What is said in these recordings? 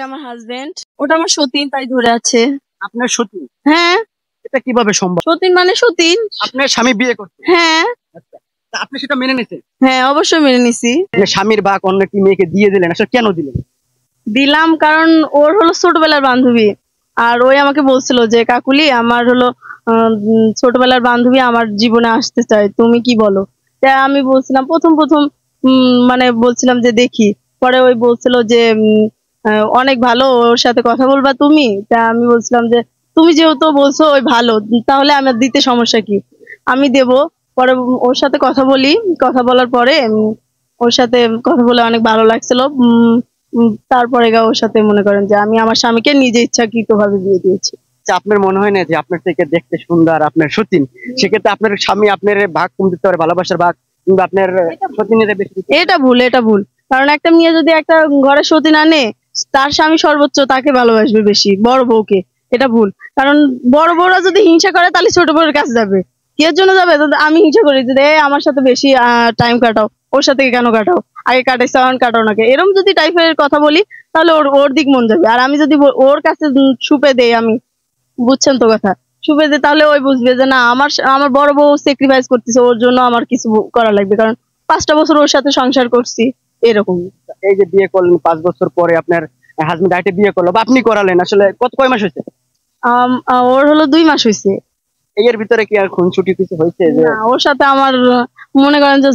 আমার হাজবেন্ড, ওটা আমার সতীন, তাই ধরে আছে। আপনার সতীন? হ্যাঁ। এটা কিভাবে সম্ভব? সতীন মানে সতীন। আপনার স্বামী বিয়ে করছে? হ্যাঁ। আচ্ছা, তা আপনি সেটা মেনে নিছেন? হ্যাঁ, অবশ্যই মেনে নিছি। স্বামীর ভাগ অন্য কি মেয়েকে দিয়ে দিলেন, আসলে কেন দিলেন? দিলাম কারণ ওর হলো ছোটবেলার বান্ধবী, আর ওই আমাকে বলছিল যে কাকুলি আমার হলো ছোটবেলার বান্ধবী আমার জীবনে আসতে চায়, তুমি কি বলো? তা আমি বলছিলাম প্রথম প্রথম মানে বলছিলাম যে দেখি, পরে ওই বলছিল যে অনেক ভালো, ওর সাথে কথা বলবা তুমি? তা আমি বলছিলাম যে তুমি যেহেতু বলছো ওই ভালো, তাহলে আমার দিতে সমস্যা কি, আমি দেব। পরে ওর সাথে কথা বলি, কথা বলার পরে ওর সাথে কথা বলে অনেক ভালো লাগছিল। তারপরে ওর সাথে মনে করেন যে আমি আমার স্বামীকে নিজে ইচ্ছাকৃত ভাবে বিয়ে দিয়েছি। আপনার মনে হয় না যে আপনার থেকে দেখতে সুন্দর আপনার সতীন, সেক্ষেত্রে আপনার স্বামী আপনার ভাগ কম দিতে পারে, ভালোবাসার ভাগ, কিংবা আপনার সতীনের বেশি? এটা ভুল, এটা ভুল। কারণ একটা মেয়ে যদি একটা ঘরে সতীন আনে, তার স্বামী সর্বোচ্চ তাকে ভালোবাসবে বেশি, বড় বউকে। এটা ভুল। কারণ বড় বউরা যদি হিংসা করে তাহলে ছোট বউয়ের কাছে যাবে। কিয়ের জন্য যাবে? আমি হিংসা করি যে আমার সাথে বেশি টাইম কাটাও, ওর সাথে কেন কাটাও, আগে কাটাইছে এখন কাটাও নাকি, এরকম যদি টাইপের কথা বলি তাহলে ওর ওর দিক মন যাবে। আর আমি যদি ওর কাছে সুপে দেই, আমি, বুঝছেন তো কথা, সুপে দেই, তাহলে ওই বুঝবে যে না আমার আমার বড় বউ স্যাক্রিফাইস করতেছে, ওর জন্য আমার কিছু করা লাগবে, কারণ 5টা বছর ওর সাথে সংসার করছি। এরকম। এই যে বিয়ে করলেন 5 বছর পরে আপনার হাজবেন্ড আইটে বিয়ে করলো বা আপনি করালেন, আসলে কয় মাস হয়েছে? ওর হলো 2 মাস হয়েছে। এর ভিতরে কি আর খুনসুটি কিছু হয়েছে? যে ওর সাথে আমার মনে করেন যে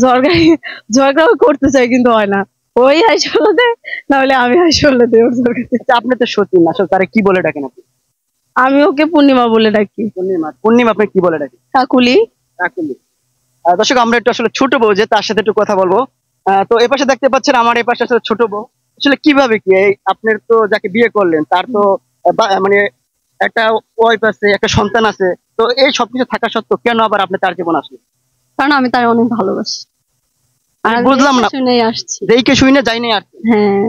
ঝগড়া করতে চাই, কিন্তু হয় না। ওই হাসপাতালে দেয়, নাহলে আমি হাসপাতালে দেই ওর ঝগড়া। আপনি তো সতীন, আসলে তারে কি বলে ডাকেন আপনি? আমি ওকে পূর্ণিমা বলে ডাকি। পূর্ণিমা? পূর্ণিমা আপনি কি বলে ডাকেন? কাকুলি। কাকুলি। দর্শক, আমরা একটু আসলে ছোট বউ যে, তার সাথে একটু কথা বলবো। তো এ পাশে দেখতে পাচ্ছেন, আমার এই পাশে আসলে ছোট বউ। আসলে কিভাবে কি আপনার তো যাকে বিয়ে করলেন তার তো মানে একটা ওয়াইফ আছে, একটা সন্তান আছে, তো এই সবকিছু থাকা সত্ত্বেও কেন আবার আপনি তার জীবন আসলে? কারণ আমি তার অনেক ভালোবাসি। আর বুঝলাম না, শুনেই আসছি। দেখে শুনে যাইনি আর। হ্যাঁ।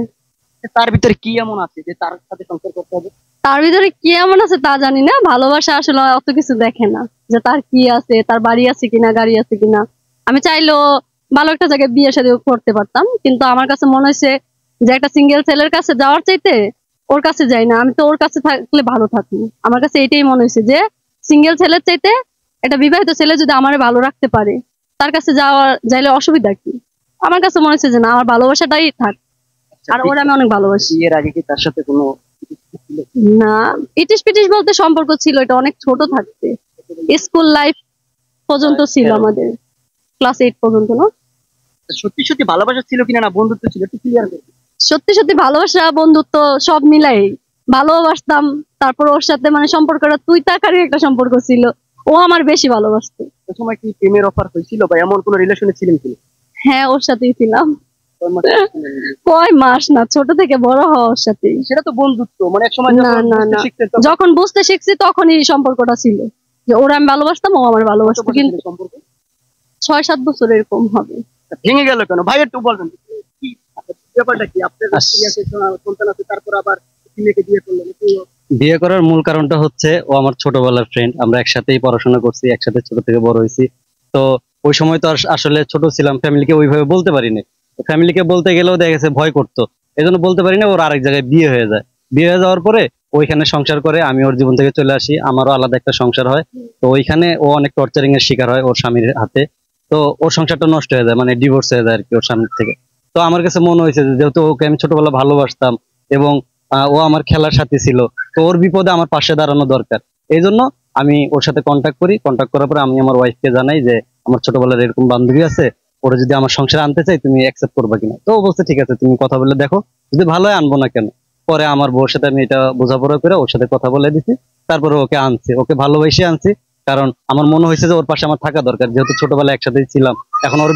তার ভিতরে কি এমন আছে যে তার সাথে সংসার করতে হবে? তার ভিতরে কি এমন আছে তা জানি না, ভালোবাসা আসলে অত কিছু দেখে না, যে তার কি আছে, তার বাড়ি আছে কিনা, গাড়ি আছে কিনা। আমি চাইলেও ভালো একটা জায়গায় বিয়ে শাদী করতে পারতাম, কিন্তু আমার কাছে মনে হয়েছে যে একটা সিঙ্গেল ছেলের কাছে যাওয়ার চাইতে ওর কাছে যাই না, আমি তো ওর কাছে থাকলে ভালো থাকি। আমার কাছে এটাই মনে হয়েছে যে সিঙ্গেল ছেলের চাইতে একটা বিবাহিত ছেলে যদি আমারে ভালো রাখতে পারে, তার কাছে যাইলে অসুবিধা কি? আমার কাছে মনে হচ্ছে যে না, আমার ভালোবাসাটাই থাক। আর ওরা আমি অনেক ভালোবাসি। এর আগে কি তার সাথে কোনো? না, ইটিস পিটিস বলতে সম্পর্ক ছিল, এটা অনেক ছোট থাকতে, স্কুল লাইফ পর্যন্ত ছিল, আমাদের ক্লাস 8 পর্যন্ত। না, সত্যি সত্যি ভালোবাসা ছিল কিনা, না বন্ধুত্ব ছিল, একটু ক্লিয়ার করুন। সত্যি সত্যি ভালোবাসা, বন্ধুত্ব সব মিলাই ভালোবাসতাম। তারপর ওর সাথে মানে সম্পর্কটা তুই তাকারি একটা সম্পর্ক ছিল, ও আমার বেশি ভালোবাসতো। ওই সময় কি প্রেমের অফার হয়েছিল বা এমন কোন রিলেশনে ছিলেন কি? হ্যাঁ, ওর সাথেই ছিলাম। কয় মাস না, ছোট থেকে বড় হওয়ার সাথে। সেটা তো বন্ধুত্ব, মানে এক সময় যখন বুঝতে শিখছি তখনই সম্পর্কটা ছিল, যে ওরা আমি ভালোবাসতাম, ও আমার ভালোবাসতো। কিন্তু সম্পর্ক 6-7 বছর এরকম হবে। ভেঙে গেল কেন ভাই, একটু বলবেন কি ব্যাপারটা কি? আপনার সন্তান আছে, তারপর আবার মেয়েকে বিয়ে করলেন? বিয়ে করার মূল কারণটা হচ্ছে ও আমার ছোটবেলার ফ্রেন্ড, আমরা একসাথেই পড়াশোনা করছি, একসাথে ছোট থেকে বড় হয়েছি। তো ওই সময় তো আসলে ছোট ছিলাম, ফ্যামিলিকে ওইভাবে বলতে পারিনি। ফ্যামিলিকে বলতে গেলেও দেখা গেছে ভয় করতো, এই জন্য বলতে পারি না। ওর আরেক জায়গায় বিয়ে হয়ে যায়, বিয়ে হয়ে যাওয়ার পরে ওইখানে সংসার করে, আমি ওর জীবন থেকে চলে আসি, আমারও আলাদা একটা সংসার হয়। তো ওইখানে ও অনেক টর্চারিং এর শিকার হয় ওর স্বামীর হাতে। তো ওর সংসারটা নষ্ট হয়ে যায়, মানে ডিভোর্স হয়ে যায় আর কি ওর স্বামীর থেকে। তো আমার কাছে মনে হয়েছে যে যেহেতু ওকে আমি ছোটবেলা ভালোবাসতাম এবং ও আমার খেলার সাথী ছিল, তো ওর বিপদে আমার পাশে দাঁড়ানো দরকার। এই জন্য আমি ওর সাথে কন্ট্যাক্ট করি। কন্ট্যাক্ট করার পরে আমি আমার ওয়াইফকে জানাই যে আমার ছোটবেলার এরকম বান্ধবী আছে, ওরা যদি আমার সংসারে আনতে চাই তুমি অ্যাকসেপ্ট করবা কিনা। তো ও বলছে ঠিক আছে, তুমি কথা বলে দেখো, যদি ভালো হয় আনবো না কেন। পরে আমার বউর সাথে আমি এটা বোঝাপড়া করে ওর সাথে কথা বলে দিছি, তারপরে ওকে আনছি, ওকে ভালোবেসে আনছি। কারণ আমার মনে হয়েছে যে ওর পাশে আমার থাকা দরকার, যেহেতু ছোটবেলায় একসাথেই ছিলাম। এখন ওর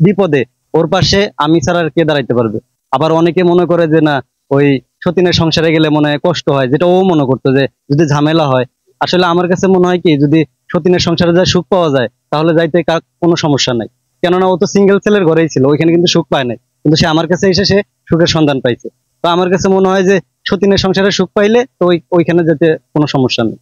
বিপদে ওর পাশে আমি ছাড়া আর কে দাঁড়াইতে পারবে? আবার অনেকে মনে করে যে না, ওই সতীনের সংসারে গেলে মনে হয় কষ্ট হয়, যেটা ও মনে করতো যে যদি ঝামেলা হয়। আসলে আমার কাছে মনে হয় কি, যদি সতীনের সংসারে যায় সুখ পাওয়া যায়, তাহলে যাইতে কোনো সমস্যা নাই। কেননা ও তো সিঙ্গেল ছেলের ঘরেই ছিল, ওইখানে কিন্তু সুখ পায় নাই, কিন্তু সে আমার কাছে এসে সে সুখের সন্ধান পাইছে। তো আমার কাছে মনে হয় যে সতীনের সংসারে সুখ পাইলে তো ওইখানে যেতে কোনো সমস্যা নেই।